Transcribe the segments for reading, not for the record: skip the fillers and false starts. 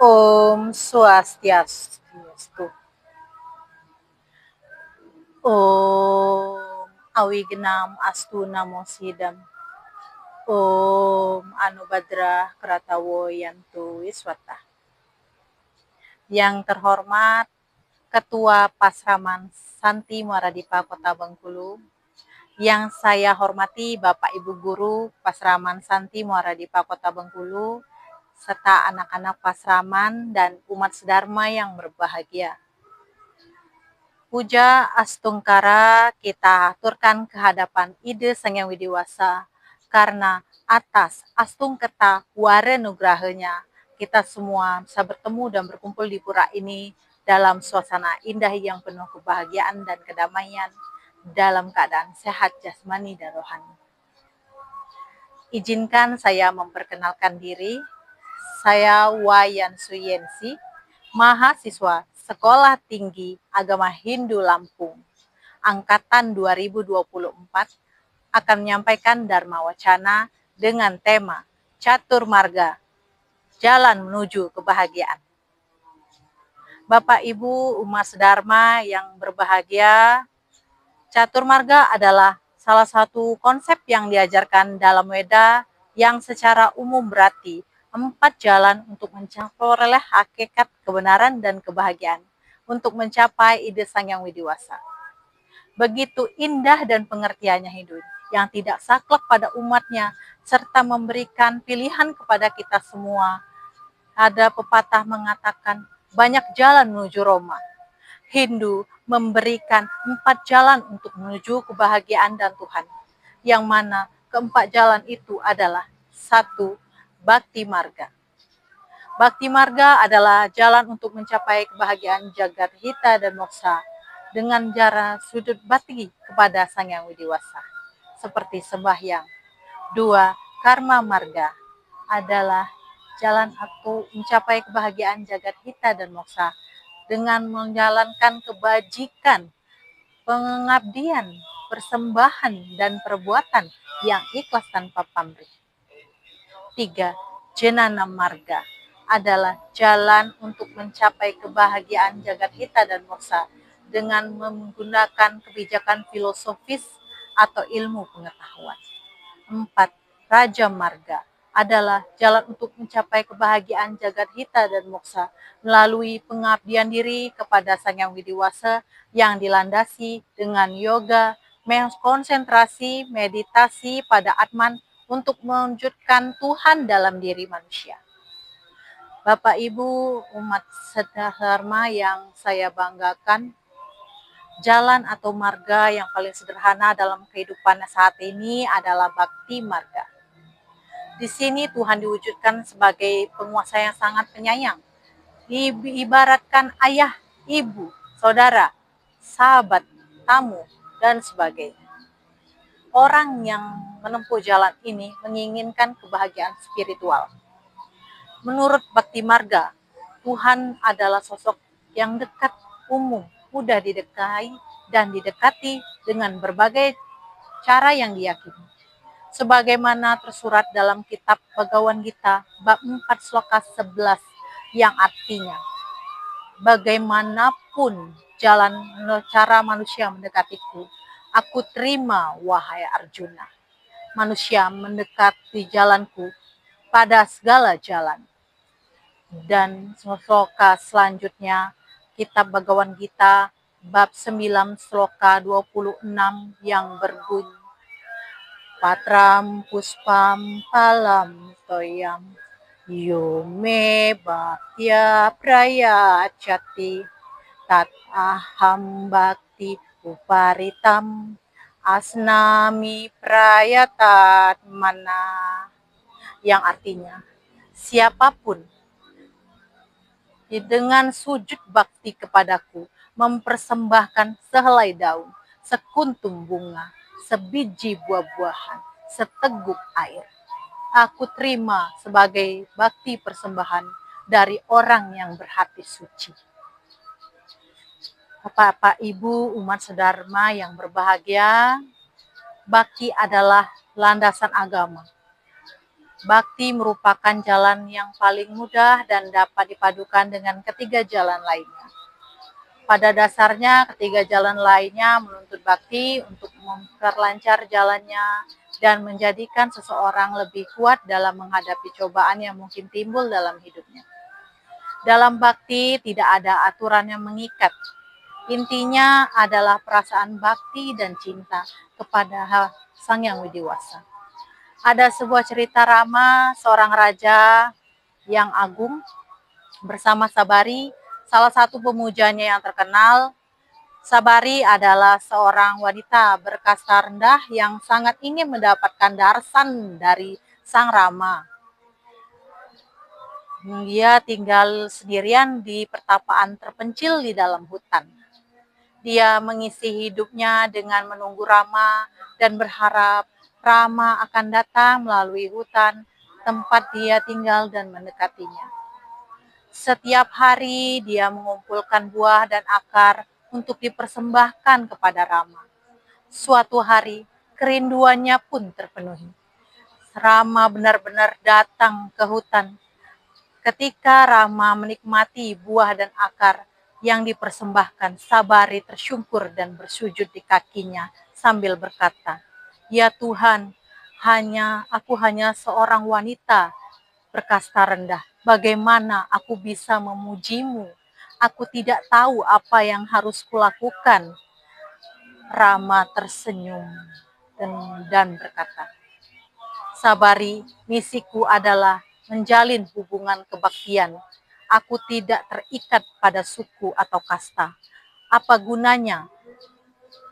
Om Swastiastu. Om Awignam Astu Namo Sidam. Om Anubhadra Kratawo Yantu Wiswata. Yang terhormat Ketua Pasraman Santi Muaradipa Kota Bengkulu, yang saya hormati Bapak Ibu Guru Pasraman Santi Muaradipa Kota Bengkulu, serta anak-anak Pasraman dan umat sedharma yang berbahagia. Puja Astungkara kita aturkan ke hadapan Ide Sang Hyang Widiwasa, karena atas Astungkerta Ware Nugrahanya kita semua bisa bertemu dan berkumpul di pura ini dalam suasana indah yang penuh kebahagiaan dan kedamaian dalam keadaan sehat jasmani dan rohani. Izinkan saya memperkenalkan diri. Saya Wayan Suyensi, mahasiswa Sekolah Tinggi Agama Hindu Lampung, Angkatan 2024, akan menyampaikan Dharma Wacana dengan tema Catur Marga, Jalan Menuju Kebahagiaan. Bapak Ibu umat sedharma yang berbahagia, Catur Marga adalah salah satu konsep yang diajarkan dalam Weda yang secara umum berarti 4 jalan untuk mencapai hakikat kebenaran dan kebahagiaan untuk mencapai ide Sang Hyang Widiwasa. Begitu indah dan pengertiannya hidup yang tidak saklek pada umatnya serta memberikan pilihan kepada kita semua. Ada pepatah mengatakan banyak jalan menuju Roma. Hindu memberikan 4 jalan untuk menuju kebahagiaan dan Tuhan, yang mana keempat jalan itu adalah 1. Bhakti Marga. Bhakti Marga adalah jalan untuk mencapai kebahagiaan jagat hita dan moksa dengan cara sujud bakti kepada Sang Hyang Widiwasa, seperti sembahyang. 2. Karma Marga adalah jalan untuk mencapai kebahagiaan jagat hita dan moksa dengan menjalankan kebajikan, pengabdian, persembahan, dan perbuatan yang ikhlas tanpa pamrih. 3. Jnana Marga adalah jalan untuk mencapai kebahagiaan jagat hita dan moksa dengan menggunakan kebijakan filosofis atau ilmu pengetahuan. 4. Raja Marga adalah jalan untuk mencapai kebahagiaan jagat hita dan moksa melalui pengabdian diri kepada Sang Hyang Widiwasa yang dilandasi dengan yoga, konsentrasi, meditasi pada Atman untuk mewujudkan Tuhan dalam diri manusia. Bapak Ibu umat sedharma yang saya banggakan, jalan atau marga yang paling sederhana dalam kehidupan saat ini adalah Bhakti Marga. Di sini Tuhan diwujudkan sebagai penguasa yang sangat penyayang. Ibaratkan ayah, ibu, saudara, sahabat, tamu, dan sebagainya. Orang yang menempuh jalan ini menginginkan kebahagiaan spiritual. Menurut Bhakti Marga, Tuhan adalah sosok yang dekat, umum, mudah didekai dan didekati dengan berbagai cara yang diyakini. Sebagaimana tersurat dalam kitab Bhagavad Gita bab 4 sloka 11 yang artinya, bagaimanapun jalan cara manusia mendekatiku, aku terima wahai Arjuna. Manusia mendekati jalanku pada segala jalan. Dan sloka selanjutnya kitab Bhagavad Gita bab 9 sloka 26 yang berbunyi, Patram puspam palam toyam yume bhaktya prayachati tat aham bhakti uparitam asnami prayatat mana, yang artinya siapapun dengan sujud bakti kepadaku mempersembahkan sehelai daun, sekuntum bunga, sebiji buah-buahan, seteguk air, aku terima sebagai bakti persembahan dari orang yang berhati suci. Bapak Ibu umat sedharma yang berbahagia, bakti adalah landasan agama. Bakti merupakan jalan yang paling mudah dan dapat dipadukan dengan ketiga jalan lainnya. Pada dasarnya, ketiga jalan lainnya menuntut bakti untuk memperlancar jalannya dan menjadikan seseorang lebih kuat dalam menghadapi cobaan yang mungkin timbul dalam hidupnya. Dalam bakti tidak ada aturan yang mengikat. Intinya adalah perasaan bakti dan cinta kepada Sang Yang Widiwasa. Ada sebuah cerita Rama, seorang raja yang agung bersama Sabari, salah satu pemujanya yang terkenal. Sabari adalah seorang wanita berkasta rendah yang sangat ingin mendapatkan darsan dari Sang Rama. Dia tinggal sendirian di pertapaan terpencil di dalam hutan. Dia mengisi hidupnya dengan menunggu Rama dan berharap Rama akan datang melalui hutan tempat dia tinggal dan mendekatinya. Setiap hari dia mengumpulkan buah dan akar untuk dipersembahkan kepada Rama. Suatu hari, kerinduannya pun terpenuhi. Rama benar-benar datang ke hutan. Ketika Rama menikmati buah dan akar yang dipersembahkan, Sabari tersungkur dan bersujud di kakinya sambil berkata, "Ya Tuhan, aku hanya seorang wanita berkasta rendah. Bagaimana aku bisa memujimu? Aku tidak tahu apa yang harus kulakukan." Rama tersenyum dan berkata, "Sabari, misiku adalah menjalin hubungan kebaktian. Aku tidak terikat pada suku atau kasta. Apa gunanya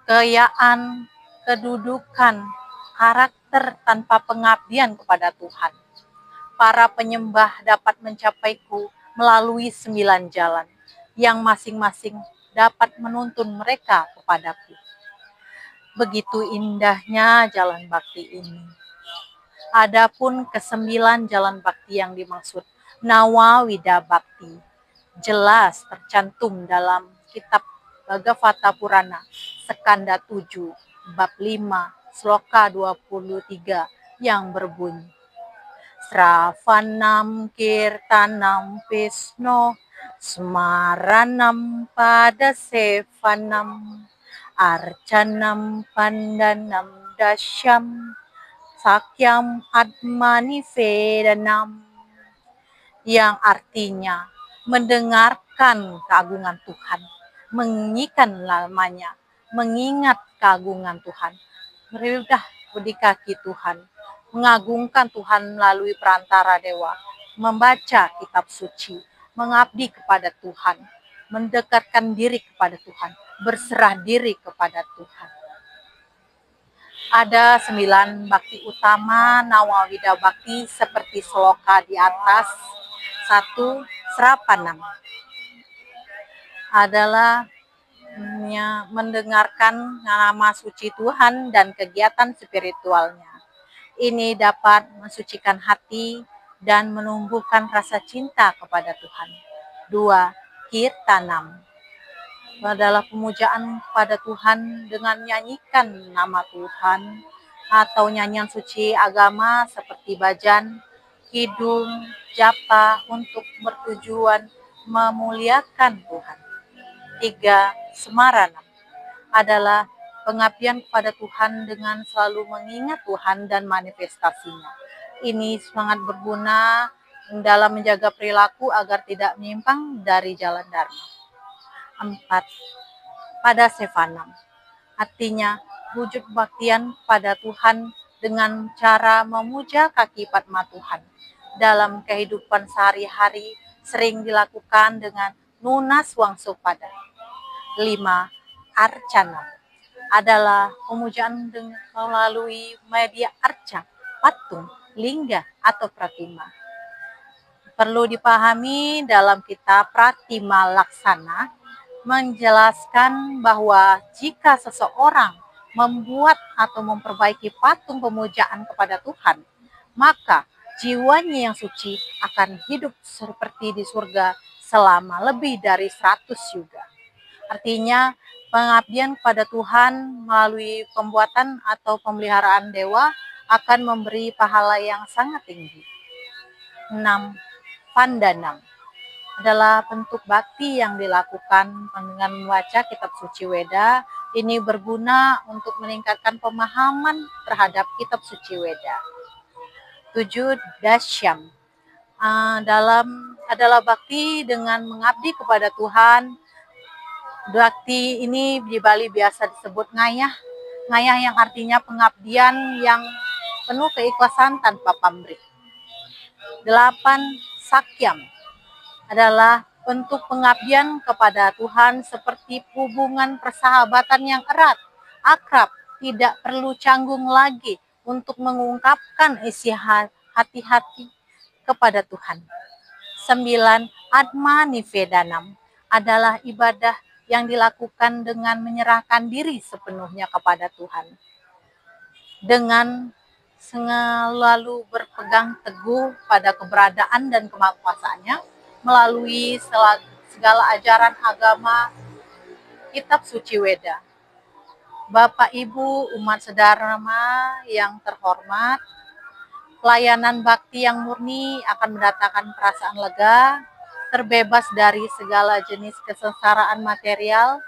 kekayaan, kedudukan, karakter tanpa pengabdian kepada Tuhan? Para penyembah dapat mencapaiku melalui 9 jalan, yang masing-masing dapat menuntun mereka kepadaku." Begitu indahnya jalan bakti ini. Adapun kesembilan jalan bakti yang dimaksud, Nawa Wida Bakti, jelas tercantum dalam kitab Bhagavata Purana, Sekanda 7, bab 5, sloka 23 yang berbunyi, Sravanam Kirtanam Visno Smaranam pada Sevanam Arcanam Pandanam Dasyam Sakyam Atmani Vedanam, yang artinya mendengarkan keagungan Tuhan, menginginkan namanya, mengingat keagungan Tuhan, merendah budi kaki Tuhan, mengagungkan Tuhan melalui perantara dewa, membaca kitab suci, mengabdi kepada Tuhan, mendekatkan diri kepada Tuhan, berserah diri kepada Tuhan. Ada 9 bakti utama Nawawida Bakti seperti sloka di atas. 1. Srapanam adalah mendengarkan nama suci Tuhan dan kegiatan spiritualnya. Ini dapat mensucikan hati dan menumbuhkan rasa cinta kepada Tuhan. 2. Kirtanam adalah pemujaan pada Tuhan dengan nyanyikan nama Tuhan atau nyanyian suci agama seperti bajan, kidung, japa untuk bertujuan memuliakan Tuhan. 3. Semaranam adalah pengabdian kepada Tuhan dengan selalu mengingat Tuhan dan manifestasinya. Ini sangat berguna dalam menjaga perilaku agar tidak menyimpang dari jalan Dharma. 4. Pada Sevanam, artinya wujud kebaktian pada Tuhan dengan cara memuja kaki Padma Tuhan. Dalam kehidupan sehari-hari sering dilakukan dengan nunas wangsupada. 5. Arcana adalah pemujaan melalui media arca, patung, lingga, atau pratima. Perlu dipahami dalam kitab Pratima Laksana menjelaskan bahwa jika seseorang membuat atau memperbaiki patung pemujaan kepada Tuhan, maka jiwanya yang suci akan hidup seperti di surga selama lebih dari 100 yuga. Artinya, pengabdian kepada Tuhan melalui pembuatan atau pemeliharaan dewa akan memberi pahala yang sangat tinggi. 6. Pandanang adalah bentuk bakti yang dilakukan dengan membaca kitab suci Weda. Ini berguna untuk meningkatkan pemahaman terhadap kitab suci Weda. 7. Dasyam adalah bakti dengan mengabdi kepada Tuhan. Bakti ini di Bali biasa disebut ngayah. Ngayah yang artinya pengabdian yang penuh keikhlasan tanpa pamrih. 8. Sakyam adalah bentuk pengabdian kepada Tuhan seperti hubungan persahabatan yang erat, akrab, tidak perlu canggung lagi untuk mengungkapkan isi hati-hati kepada Tuhan. 9. Atma Nivedanam adalah ibadah yang dilakukan dengan menyerahkan diri sepenuhnya kepada Tuhan. Dengan selalu berpegang teguh pada keberadaan dan kemahakuasaannya, melalui segala ajaran agama kitab suci Weda. Bapak Ibu umat sedharma yang terhormat, pelayanan bakti yang murni akan mendatangkan perasaan lega, terbebas dari segala jenis kesengsaraan material.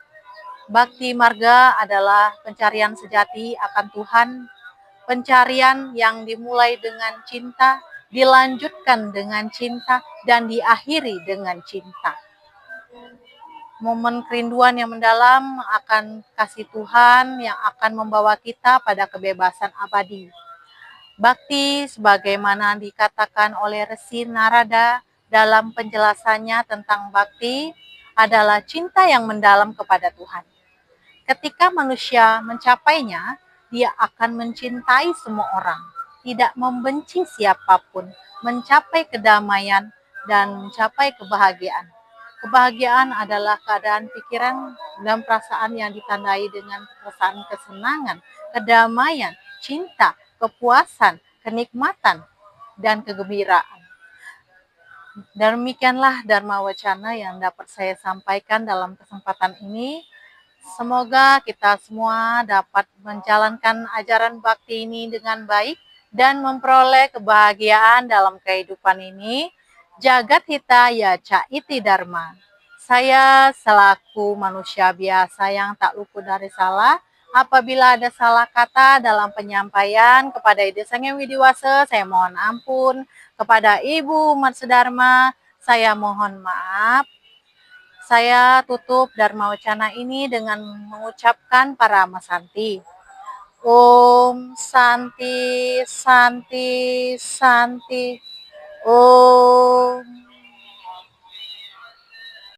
Bakti marga adalah pencarian sejati akan Tuhan, pencarian yang dimulai dengan cinta, dilanjutkan dengan cinta, dan diakhiri dengan cinta. Momen kerinduan yang mendalam akan kasih Tuhan yang akan membawa kita pada kebebasan abadi. Bakti sebagaimana dikatakan oleh Resi Narada dalam penjelasannya tentang bakti adalah cinta yang mendalam kepada Tuhan. Ketika manusia mencapainya, dia akan mencintai semua orang, tidak membenci siapapun, mencapai kedamaian dan mencapai kebahagiaan. Kebahagiaan adalah keadaan pikiran dan perasaan yang ditandai dengan perasaan kesenangan, kedamaian, cinta, kepuasan, kenikmatan, dan kegembiraan. Demikianlah Dharma Wacana yang dapat saya sampaikan dalam kesempatan ini. Semoga kita semua dapat menjalankan ajaran bakti ini dengan baik dan memperoleh kebahagiaan dalam kehidupan ini. Jagat Hitaya Ca Iti Dharma. Saya selaku manusia biasa yang tak luput dari salah, apabila ada salah kata dalam penyampaian kepada Ide Sang Hyang Widiwasa, saya mohon ampun. Kepada Ibu umat sedharma, saya mohon maaf. Saya tutup Dharma Wacana ini dengan mengucapkan Parama Santi. Om Santi, Santi, Santi. Om